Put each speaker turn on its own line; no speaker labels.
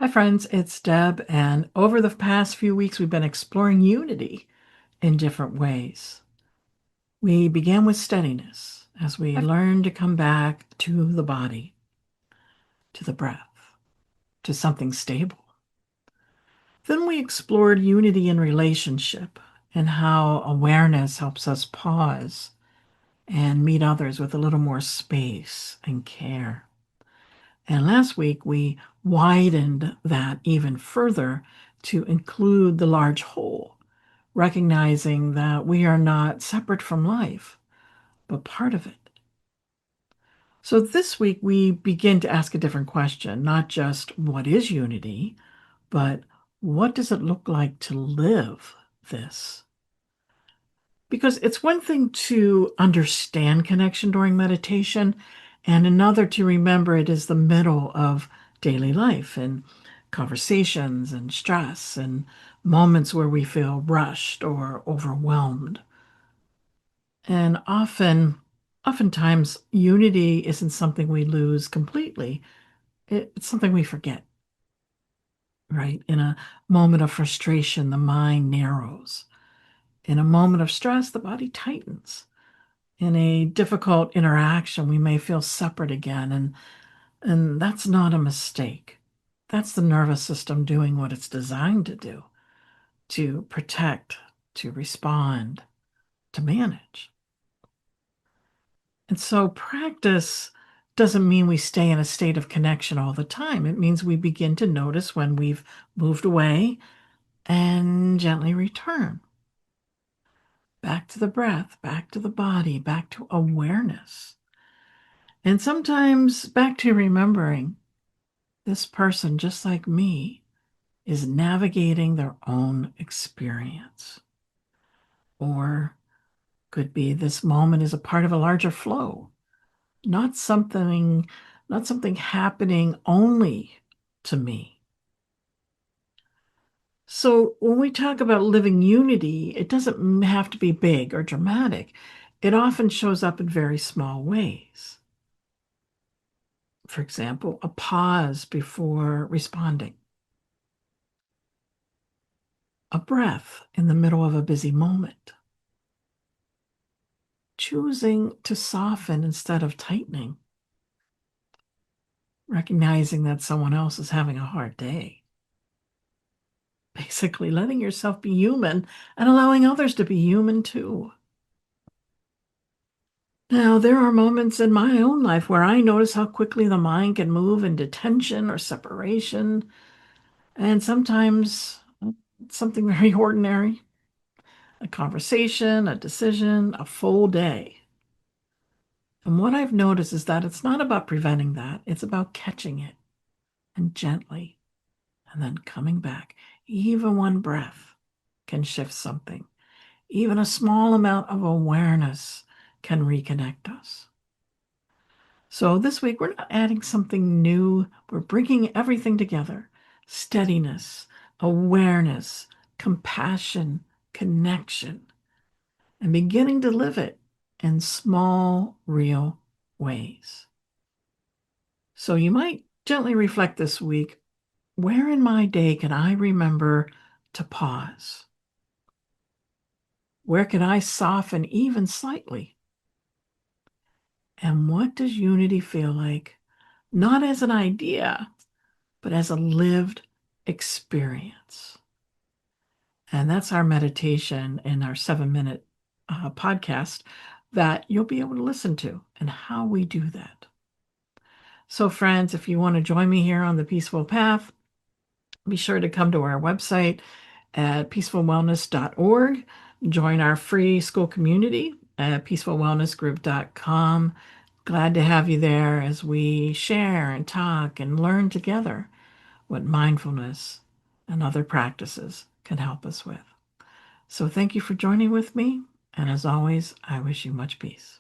Hi, friends, it's Deb, and over the past few weeks, we've been exploring unity in different ways. We began with steadiness as we learned to come back to the body, to the breath, to something stable. Then we explored unity in relationship and how awareness helps us pause and meet others with a little more space and care. And last week, we widened that even further to include the large whole, recognizing that we are not separate from life, but part of it. So this week, we begin to ask a different question, not just what is unity, but what does it look like to live this? Because it's one thing to understand connection during meditation, and another to remember it is the middle of daily life and conversations and stress and moments where we feel rushed or overwhelmed. And oftentimes, unity isn't something we lose completely. It's something we forget, right? In a moment of frustration, the mind narrows. In a moment of stress, the body tightens. In a difficult interaction, we may feel separate again, and that's not a mistake. That's the nervous system doing what it's designed to protect, to respond, to manage. And so practice doesn't mean we stay in a state of connection all the time. It means we begin to notice when we've moved away and gently return back to the breath, back to the body, back to awareness. And sometimes back to remembering this person, just like me, is navigating their own experience. Or could be this moment is a part of a larger flow, not something, not something happening only to me. So when we talk about living unity, it doesn't have to be big or dramatic. It often shows up in very small ways. For example, a pause before responding, a breath in the middle of a busy moment, choosing to soften instead of tightening, recognizing that someone else is having a hard day. Basically, letting yourself be human and allowing others to be human too. Now, there are moments in my own life where I notice how quickly the mind can move into tension or separation, and sometimes it's something very ordinary, a conversation, a decision, a full day. And what I've noticed is that it's not about preventing that, it's about catching it and gently, and then coming back. Even one breath can shift something. Even a small amount of awareness can reconnect us. So this week, we're not adding something new, we're bringing everything together: steadiness, awareness, compassion, connection, and beginning to live it in small, real ways. So you might gently reflect this week: where in my day can I remember to pause? Where can I soften even slightly? And what does unity feel like? Not as an idea, but as a lived experience. And that's our meditation in our 7-minute podcast that you'll be able to listen to and how we do that. So, friends, if you want to join me here on the Peaceful Path, be sure to come to our website at peacefulwellness.org. Join our free school community at peacefulwellnessgroup.com. Glad to have you there as we share and talk and learn together what mindfulness and other practices can help us with. So thank you for joining with me. And as always, I wish you much peace.